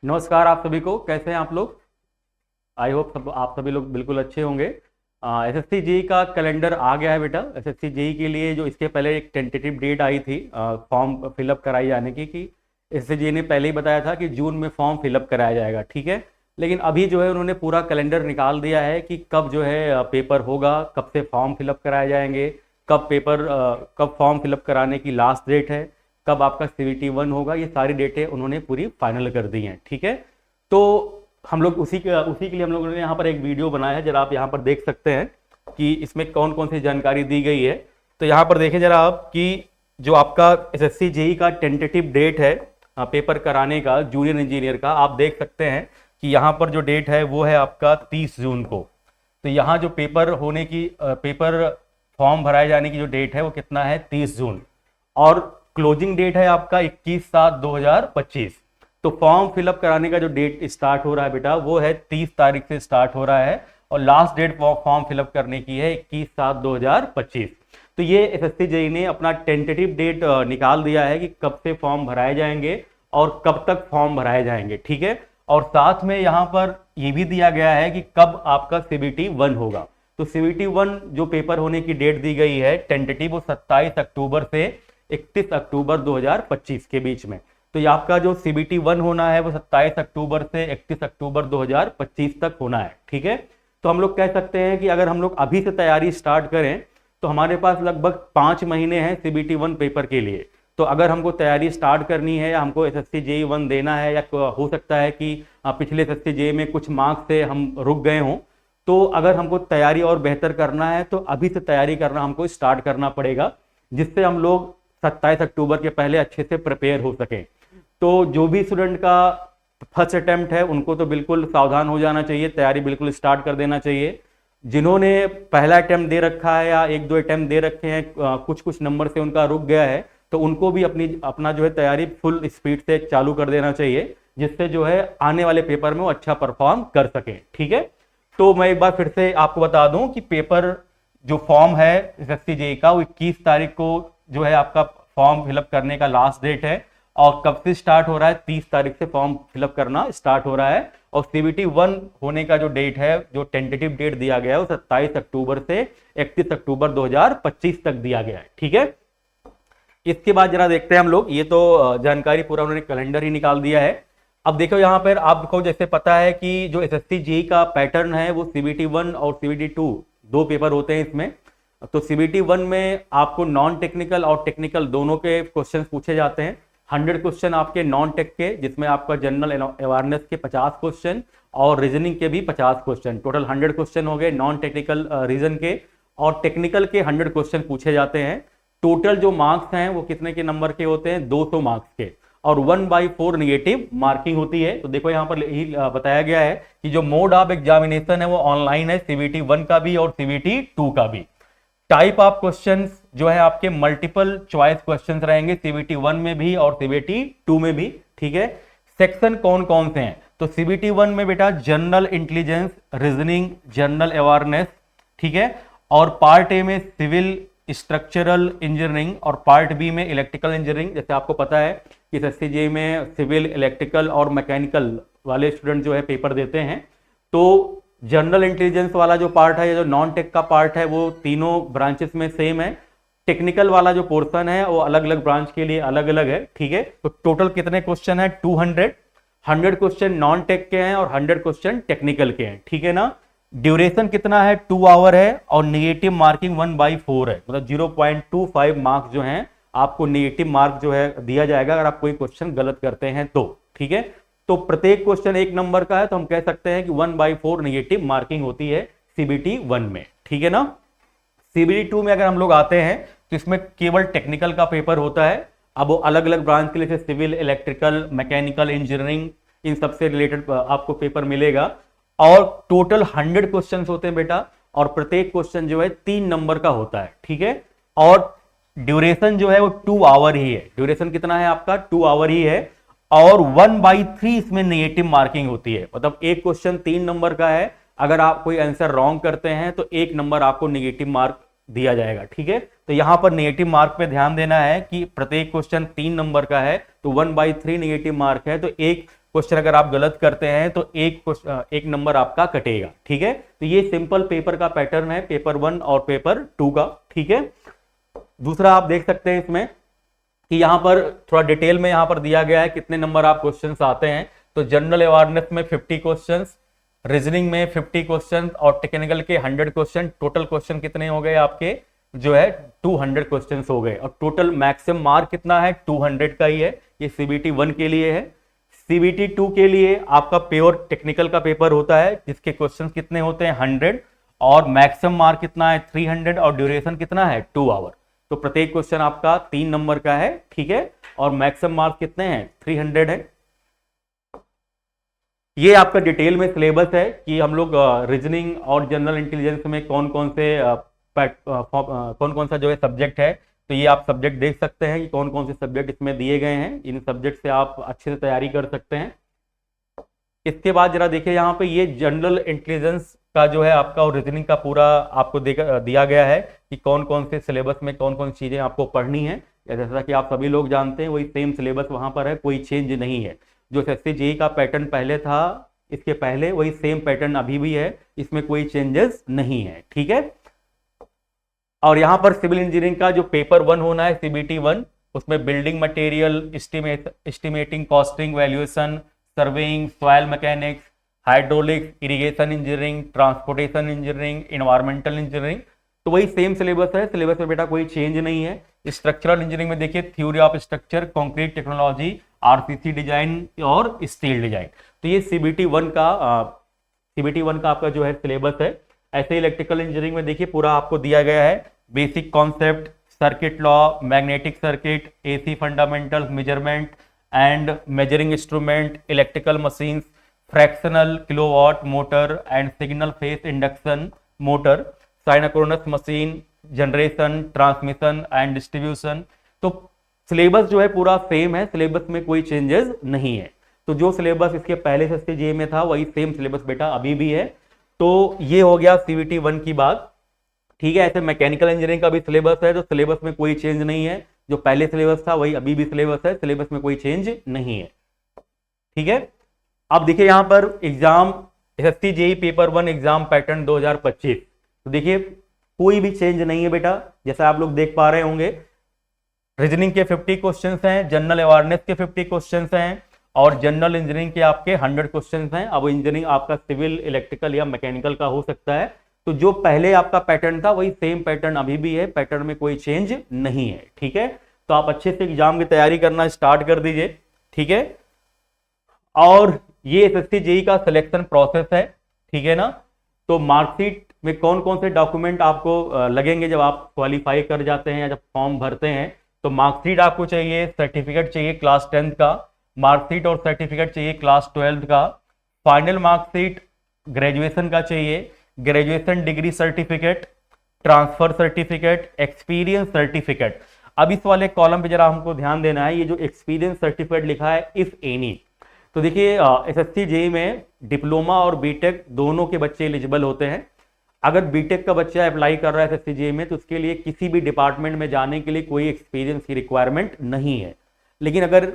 नमस्कार आप सभी को। कैसे हैं आप लोग? आई होप सब आप सभी लोग बिल्कुल अच्छे होंगे। एसएससी जेई का कैलेंडर आ गया है बेटा। एसएससी जेई के लिए जो इसके पहले एक टेंटेटिव डेट आई थी फॉर्म फिलअप कराई जाने की, कि एसएससी जेई ने पहले ही बताया था कि जून में फॉर्म फिलअप कराया जाएगा, ठीक है। लेकिन अभी जो है उन्होंने पूरा कैलेंडर निकाल दिया है कि कब जो है पेपर होगा, कब से फॉर्म फिलअप कराए जाएंगे, कब फॉर्म फिलअप कराने की लास्ट डेट है, कब आपका CVT 1 होगा। ये सारी डेटें उन्होंने पूरी फाइनल कर दी हैं, ठीक है। तो हम लोग उसी के लिए हम लोगों ने यहाँ पर एक वीडियो बनाया है, जरा आप यहाँ पर देख सकते हैं कि इसमें कौन कौन सी जानकारी दी गई है। तो यहाँ पर देखें जरा आप कि जो आपका एसएससी जेई का टेंटेटिव डेट है पेपर कराने का जूनियर इंजीनियर का, आप देख सकते हैं कि यहाँ पर जो डेट है वो है आपका 30 जून को। तो यहाँ जो पेपर फॉर्म भराए जाने की जो डेट है वो कितना है, 30 जून। और क्लोजिंग डेट है आपका 21/7/2025। तो फॉर्म फिलअप कराने का जो डेट स्टार्ट हो रहा है बेटा वो है 30 तारीख से स्टार्ट हो रहा है, और लास्ट डेट फॉर्म फिलअप करने की है 21/7/2025। तो ये एसएससी जेई ने अपना टेंटेटिव डेट निकाल दिया है कि कब से फॉर्म भराए जाएंगे और कब तक फॉर्म भराए जाएंगे, ठीक है। और साथ में यहाँ पर यह भी दिया गया है कि कब आपका CVT 1 होगा। तो CVT 1 जो पेपर होने की डेट दी गई है टेंटेटिव, वो 27 अक्टूबर से 31 अक्टूबर 2025 के बीच में। तो ये आपका जो CVT 1 होना है वो 27 अक्टूबर से 31 अक्टूबर 2025 तक होना है, ठीक है। तो हम लोग कह सकते हैं कि अगर हम लोग अभी से तैयारी स्टार्ट करें तो हमारे पास लगभग 5 महीने हैं CVT 1 पेपर के लिए। तो अगर हमको तैयारी स्टार्ट करनी है या हमको एसएससी जेई 1 देना है, या हो सकता है कि पिछले एसएससी जेई में कुछ मार्क्स से हम रुक गए हों, तो अगर हमको तैयारी और बेहतर करना है तो अभी से तैयारी करना हमको स्टार्ट करना पड़ेगा, जिससे हम लोग 27 अक्टूबर के पहले अच्छे से प्रिपेयर हो सकें। तो जो भी स्टूडेंट का फर्स्ट अटेम्प्ट है उनको तो बिल्कुल सावधान हो जाना चाहिए, तैयारी बिल्कुल स्टार्ट कर देना चाहिए। जिन्होंने पहला अटेम्प्ट दे रखा है या 1-2 अटेम्प्ट दे रखे हैं, कुछ नंबर से उनका रुक गया है, तो उनको भी अपना जो है तैयारी फुल स्पीड से चालू कर देना चाहिए, जिससे जो है आने वाले पेपर में वो अच्छा परफॉर्म कर सके, ठीक है। तो मैं एक बार फिर से आपको बता दूं कि पेपर जो फॉर्म है एसएससी जेई का वो 21 तारीख को जो है आपका फॉर्म फिलअप करने का लास्ट डेट है। और कब से स्टार्ट हो रहा है, 30 तारीख से फॉर्म फिलअप करना स्टार्ट हो रहा है। और CVT 1 होने का जो डेट है, जो टेंटेटिव डेट दिया गया है वो 27 अक्टूबर से 31 अक्टूबर 2025 तक दिया गया है, ठीक है। इसके बाद जरा देखते हैं हम लोग, ये तो जानकारी पूरा उन्होंने कैलेंडर ही निकाल दिया है। अब देखो यहाँ पर आपको जैसे पता है कि जो एसएससी जेई का पैटर्न है वो CVT 1 और CVT 2 दो पेपर होते हैं इसमें। तो CVT 1 में आपको नॉन टेक्निकल और टेक्निकल दोनों के क्वेश्चन पूछे जाते हैं। 100 क्वेश्चन आपके नॉन टेक के, जिसमें आपका जनरल अवेयरनेस के 50 क्वेश्चन और रीजनिंग के भी 50 क्वेश्चन, टोटल 100 क्वेश्चन हो गए नॉन टेक्निकल रीजन के। और टेक्निकल के 100 क्वेश्चन पूछे जाते हैं। टोटल जो मार्क्स हैं वो कितने के नंबर के होते हैं, 200 मार्क्स के, और 1/4 निगेटिव मार्किंग होती है। तो देखो यहाँ पर यही बताया गया है कि जो मोड ऑफ एग्जामिनेशन है वो ऑनलाइन है, CVT 1 का भी और CVT 2 का भी। टाइप ऑफ क्वेश्चंस जो है आपके मल्टीपल चॉइस क्वेश्चंस रहेंगे CVT 1 में भी और CVT 2 में भी, ठीक है। सेक्शन कौन कौन से हैं, तो CVT 1 में बेटा general intelligence, reasoning, general awareness, ठीक है। और पार्ट ए में सिविल स्ट्रक्चरल इंजीनियरिंग, और पार्ट बी में इलेक्ट्रिकल इंजीनियरिंग। जैसे आपको पता है कि एसएससी जेई में सिविल, इलेक्ट्रिकल और मैकेनिकल वाले स्टूडेंट जो है पेपर देते हैं। तो जनरल इंटेलिजेंस वाला जो पार्ट है या जो नॉन टेक का पार्ट है वो तीनों ब्रांचेस में सेम है। टेक्निकल वाला जो पोर्शन है वो अलग अलग ब्रांच के लिए अलग अलग है, ठीक है। तो टोटल कितने क्वेश्चन है, 100 क्वेश्चन नॉन टेक के हैं और 100 क्वेश्चन टेक्निकल के हैं, ठीक है ना। ड्यूरेशन कितना है, 2 आवर है, और निगेटिव मार्किंग 1/4 है, मतलब 0.25 मार्क्स जो हैं आपको निगेटिव मार्क जो है दिया जाएगा अगर आप कोई क्वेश्चन गलत करते हैं तो, ठीक है। तो प्रत्येक क्वेश्चन 1 नंबर का है, तो हम कह सकते हैं कि 1/4 निगेटिव मार्किंग होती है CVT 1 में, ठीक है ना। CVT 2 में अगर हम लोग आते हैं तो इसमें केवल टेक्निकल का पेपर होता है। अब वो अलग अलग ब्रांच के लिए सिविल, इलेक्ट्रिकल, मैकेनिकल इंजीनियरिंग, इन सबसे रिलेटेड आपको पेपर मिलेगा। और टोटल 100 क्वेश्चन होते हैं बेटा, और प्रत्येक क्वेश्चन जो है 3 नंबर का होता है, ठीक है। और ड्यूरेशन जो है वो 2 आवर ही है। ड्यूरेशन कितना है आपका, 2 आवर ही है। और 1/3 इसमें नेगेटिव मार्किंग होती है, मतलब एक क्वेश्चन 3 नंबर का है, अगर आप कोई आंसर रॉन्ग करते हैं तो 1 नंबर आपको नेगेटिव मार्क दिया जाएगा, ठीक है। तो यहां पर नेगेटिव मार्क पे ध्यान देना है कि प्रत्येक क्वेश्चन 3 नंबर का है, तो 1/3 नेगेटिव मार्क है, तो एक क्वेश्चन अगर आप गलत करते हैं तो एक नंबर आपका कटेगा। ठीक है, तो ये सिंपल पेपर का पैटर्न है, पेपर 1 और पेपर 2 का। ठीक है, दूसरा आप देख सकते हैं इसमें कि यहां पर थोड़ा डिटेल में यहां पर दिया गया है कितने नंबर आप क्वेश्चंस आते हैं। तो जनरल अवेयरनेस में 50 क्वेश्चंस, रीजनिंग में 50 क्वेश्चन और टेक्निकल के 100 क्वेश्चन। टोटल क्वेश्चन कितने हो गए आपके, जो है 200 क्वेश्चंस हो गए। और टोटल मैक्सिमम मार्क कितना है, 200 का ही है। ये सीबीटी 1 के लिए है। सीबीटी 2 के लिए आपका प्योर टेक्निकल का पेपर होता है, जिसके क्वेश्चन कितने होते हैं 100, और मैक्सिमम मार्क कितना है 300, और ड्यूरेशन कितना है 2 आवर। तो प्रत्येक क्वेश्चन आपका 3 नंबर का है। ठीक है, और मैक्सिमम मार्क कितने हैं 300 है। ये आपका डिटेल में सिलेबस है कि हम लोग रीजनिंग और जनरल इंटेलिजेंस में कौन कौन सा जो है सब्जेक्ट है। तो ये आप सब्जेक्ट देख सकते हैं कि कौन कौन से सब्जेक्ट इसमें दिए गए हैं। इन सब्जेक्ट से आप अच्छे से तैयारी कर सकते हैं। इसके बाद जरा देखिए यहाँ पे ये जनरल इंटेलिजेंस का जो है आपका और रीजनिंग का पूरा आपको दिया गया है कि कौन कौन से सिलेबस में कौन कौन सी चीजें आपको पढ़नी है। जैसा कि आप सभी लोग जानते हैं वही सेम सिलेबस वहां पर है, कोई चेंज नहीं है। जो एसएससी जेईई का पैटर्न पहले था, इसके पहले वही सेम पैटर्न अभी भी है, इसमें कोई चेंजेस नहीं है। ठीक है, और यहां पर सिविल इंजीनियरिंग का जो पेपर 1 होना है सीबीटी 1, उसमें building material, estimating, costing, valuation, surveying, soil mechanics, hydraulics, irrigation engineering, transportation engineering, environmental engineering. तो वही सेम सिलेबस है, सिलेबस में बेटा कोई चेंज नहीं है। स्ट्रक्चरल इंजीनियरिंग में देखिए theory of structure, concrete technology, RCC design और स्टील डिजाइन। तो ये सीबीटी 1 का आपका जो है सिलेबस है। ऐसे इलेक्ट्रिकल इंजीनियरिंग में देखिए पूरा आपको दिया गया है, basic concept, circuit law, magnetic circuit, AC fundamentals, measurement and measuring instrument, electrical machines, fractional kilowatt motor and single phase induction motor, synchronous machine, generation, transmission and distribution. तो सिलेबस जो है पूरा सेम है, सिलेबस में कोई changes नहीं है। तो जो सिलेबस इसके पहले से जेईई में था वही सेम सिलेबस बेटा अभी भी है। तो ये हो गया सीबीटी 1 की बात। ठीक है, ऐसे मैकेनिकल इंजीनियरिंग का भी सिलेबस है, तो सिलेबस में कोई चेंज नहीं है। जो पहले सिलेबस था वही अभी भी सिलेबस है, सिलेबस में कोई चेंज नहीं है। ठीक है, अब देखिए यहां पर exam SSC JEE paper 1 exam pattern 2025। तो देखिए कोई भी चेंज नहीं है बेटा, जैसा आप लोग देख पा रहे होंगे। रीजनिंग के 50 क्वेश्चंस हैं, जनरल अवेयरनेस के 50 क्वेश्चंस हैं, और जनरल इंजीनियरिंग के आपके 100 क्वेश्चंस हैं। अब इंजीनियरिंग आपका सिविल, इलेक्ट्रिकल या मैकेनिकल का हो सकता है। तो जो पहले आपका पैटर्न था वही सेम पैटर्न अभी भी है, पैटर्न में कोई चेंज नहीं है। ठीक है, तो आप अच्छे से एग्जाम की तैयारी करना स्टार्ट कर दीजिए। ठीक है, और ये एसएससी जेईई का सिलेक्शन प्रोसेस है। ठीक है ना, तो मार्कशीट में कौन कौन से डॉक्यूमेंट आपको लगेंगे जब आप क्वालिफाई कर जाते हैं या जब फॉर्म भरते हैं। तो मार्कशीट आपको चाहिए, सर्टिफिकेट चाहिए क्लास 10th का, मार्कशीट और सर्टिफिकेट चाहिए क्लास 12th का, फाइनल मार्कशीट ग्रेजुएशन का चाहिए, graduation degree certificate, transfer certificate, experience certificate. अब इस वाले कॉलम पे जरा हमको ध्यान देना है, ये जो एक्सपीरियंस सर्टिफिकेट लिखा है इफ एनी। तो देखिए एसएससी जेईई में डिप्लोमा और बीटेक दोनों के बच्चे एलिजिबल होते हैं। अगर बीटेक का बच्चा अप्लाई कर रहा है एसएससी जेईई में तो उसके लिए किसी भी डिपार्टमेंट में जाने के लिए कोई एक्सपीरियंस की रिक्वायरमेंट नहीं है। लेकिन अगर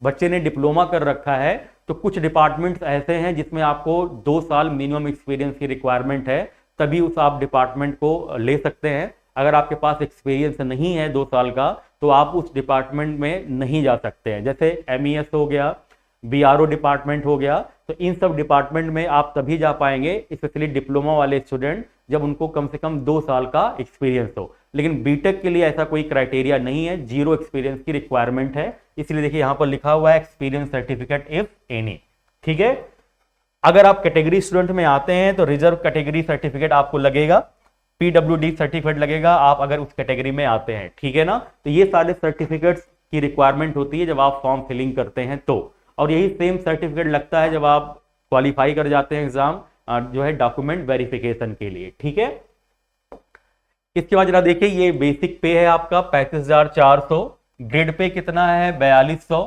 बच्चे ने डिप्लोमा कर रखा है तो कुछ डिपार्टमेंट्स ऐसे हैं जिसमें आपको 2 साल मिनिमम एक्सपीरियंस की रिक्वायरमेंट है, तभी उस आप डिपार्टमेंट को ले सकते हैं। अगर आपके पास एक्सपीरियंस नहीं है 2 साल का तो आप उस डिपार्टमेंट में नहीं जा सकते हैं। जैसे एमईएस हो गया, बीआरओ डिपार्टमेंट हो गया, तो इन सब डिपार्टमेंट में आप तभी जा पाएंगे, स्पेशली डिप्लोमा वाले स्टूडेंट, जब उनको कम से कम 2 साल का एक्सपीरियंस हो। लेकिन बीटेक के लिए ऐसा कोई क्राइटेरिया नहीं है, 0 एक्सपीरियंस की रिक्वायरमेंट है। इसलिए देखिए यहां पर लिखा हुआ है एक्सपीरियंस सर्टिफिकेट इफ एनी। ठीक है, अगर आप कैटेगरी स्टूडेंट में आते हैं तो रिजर्व कैटेगरी सर्टिफिकेट आपको लगेगा, पीडब्ल्यूडी सर्टिफिकेट लगेगा आप अगर उस कैटेगरी में आते हैं। ठीक है ना, तो ये सारे सर्टिफिकेट्स की रिक्वायरमेंट होती है जब आप फॉर्म फिलिंग करते हैं तो, और यही सेम सर्टिफिकेट लगता है जब आप क्वालिफाई कर जाते हैं एग्जाम जो है डॉक्यूमेंट वेरिफिकेशन के लिए। ठीक है, इसके बाद जरा देखिए ये बेसिक पे है आपका 35,400, ग्रेड पे कितना है 4200,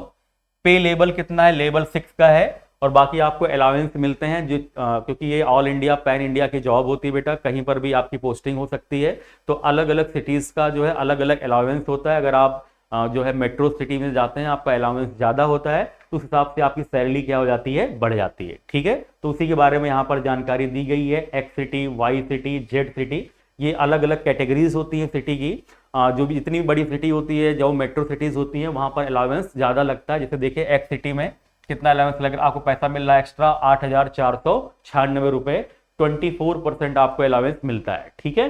पे लेवल कितना है लेवल 6 का है, और बाकी आपको अलाउंस मिलते हैं जो क्योंकि ये ऑल इंडिया पैन इंडिया की जॉब होती है बेटा, कहीं पर भी आपकी पोस्टिंग हो सकती है। तो अलग अलग सिटीज का जो है अलग अलग अलाउंस होता है। अगर आप जो है मेट्रो सिटी में जाते हैं आपका अलाउंस ज़्यादा होता है, तो उस हिसाब से आपकी सैलरी क्या हो जाती है, बढ़ जाती है। ठीक है, तो उसी के बारे में यहाँ पर जानकारी दी गई है। X city, Y city, Z city, ये अलग अलग कैटेगरीज होती हैं सिटी की। जो भी जितनी बड़ी सिटी होती है, जो मेट्रो सिटीज़ होती हैं, वहाँ पर अलाउंस ज़्यादा लगता है। जैसे देखिए एक्स सिटी में कितना अलाउंस लग रहा है, आपको पैसा मिल रहा है एक्स्ट्रा 8,496 रुपये, 24% आपको अलाउंस मिलता है। ठीक है,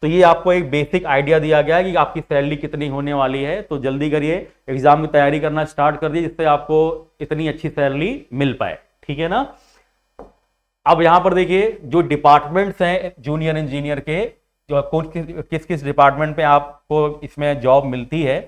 तो ये आपको एक बेसिक आइडिया दिया गया है कि आपकी सैलरी कितनी होने वाली है। तो जल्दी करिए, एग्जाम की तैयारी करना स्टार्ट कर दीजिए, जिससे आपको इतनी अच्छी सैलरी मिल पाए। ठीक है ना। अब यहां पर देखिए जो डिपार्टमेंट्स हैं जूनियर इंजीनियर के, जो किस किस डिपार्टमेंट पे आपको इसमें जॉब मिलती है,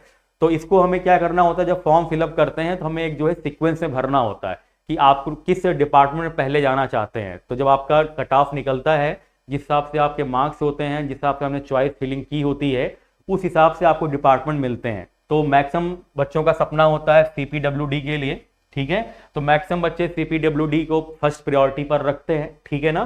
तो इसको हमें क्या करना होता है, जब फॉर्म फिलअप करते हैं तो हमें एक जो है सीक्वेंस में भरना होता है कि आप किस डिपार्टमेंट में पहले जाना चाहते हैं। तो जब आपका कट ऑफ निकलता है, जिस हिसाब से आपके मार्क्स होते हैं, जिस हिसाब से हमने चॉइस फिलिंग की होती है, उस हिसाब से आपको डिपार्टमेंट मिलते हैं। तो मैक्सिमम बच्चों का सपना होता है सीपीडब्ल्यूडी के लिए। ठीक है, तो मैक्सिमम बच्चे सीपीडब्ल्यूडी को फर्स्ट प्रायोरिटी पर रखते हैं। ठीक है ना।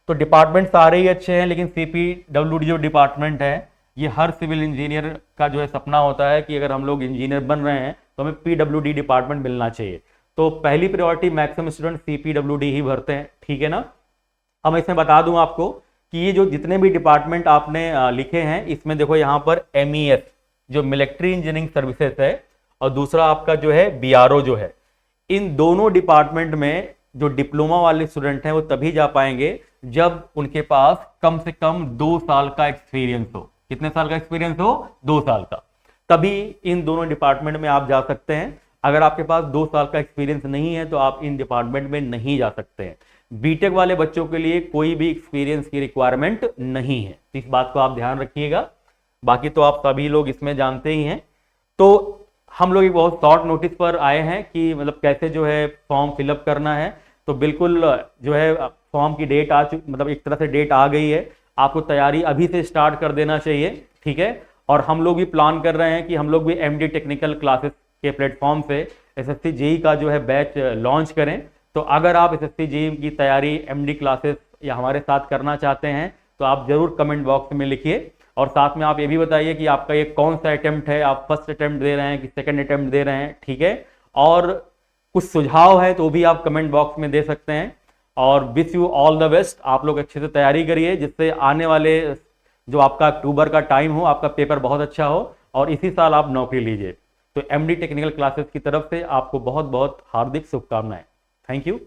तो डिपार्टमेंट सारे ही अच्छे हैं, लेकिन सीपीडब्ल्यूडी जो डिपार्टमेंट है, ये हर सिविल इंजीनियर का जो है सपना होता है कि अगर हम लोग इंजीनियर बन रहे हैं तो हमें पीडब्ल्यूडी डिपार्टमेंट मिलना चाहिए। तो पहली प्रायोरिटी मैक्सिमम स्टूडेंट सीपीडब्ल्यूडी ही भरते हैं। ठीक है ना। अब मैं इसमें बता दूं आपको कि ये जो जितने भी डिपार्टमेंट आपने लिखे हैं, इसमें देखो यहाँ पर MES जो मिलिट्री इंजीनियरिंग सर्विसेज है, और दूसरा आपका जो है BRO जो है, इन दोनों डिपार्टमेंट में जो डिप्लोमा वाले स्टूडेंट हैं वो तभी जा पाएंगे जब उनके पास कम से कम 2 साल का एक्सपीरियंस हो। कितने साल का एक्सपीरियंस हो? 2 साल का। तभी इन दोनों डिपार्टमेंट में आप जा सकते हैं। अगर आपके पास 2 साल का एक्सपीरियंस नहीं है तो आप इन डिपार्टमेंट में नहीं जा सकते हैं। बीटेक वाले बच्चों के लिए कोई भी एक्सपीरियंस की रिक्वायरमेंट नहीं है, तो इस बात को आप ध्यान रखिएगा। बाकी तो आप सभी लोग इसमें जानते ही हैं। तो हम लोग एक बहुत शॉर्ट नोटिस पर आए हैं कि मतलब कैसे जो है फॉर्म फिलअप करना है। तो बिल्कुल जो है फॉर्म की डेट मतलब एक तरह से डेट आ गई है, आपको तैयारी अभी से स्टार्ट कर देना चाहिए। ठीक है, और हम लोग भी प्लान कर रहे हैं कि हम लोग भी MD टेक्निकल क्लासेस के प्लेटफॉर्म से SSC JEE का जो है बैच लॉन्च करें। तो अगर आप SSC JEE की तैयारी MD क्लासेस या हमारे साथ करना चाहते हैं तो आप जरूर कमेंट बॉक्स में लिखिए, और साथ में आप ये भी बताइए कि आपका ये कौन सा अटेम्प्ट है, आप फर्स्ट अटेम्प्ट दे रहे हैं कि सेकंड अटेम्प्ट दे रहे हैं। ठीक है, और कुछ सुझाव है तो भी आप कमेंट बॉक्स में दे सकते हैं। और wish you all the best, आप लोग अच्छे से तैयारी करिए, जिससे आने वाले जो आपका अक्टूबर का टाइम हो, आपका पेपर बहुत अच्छा हो और इसी साल आप नौकरी लीजिए। तो MD टेक्निकल क्लासेस की तरफ से आपको बहुत बहुत हार्दिक शुभकामनाएं। Thank you.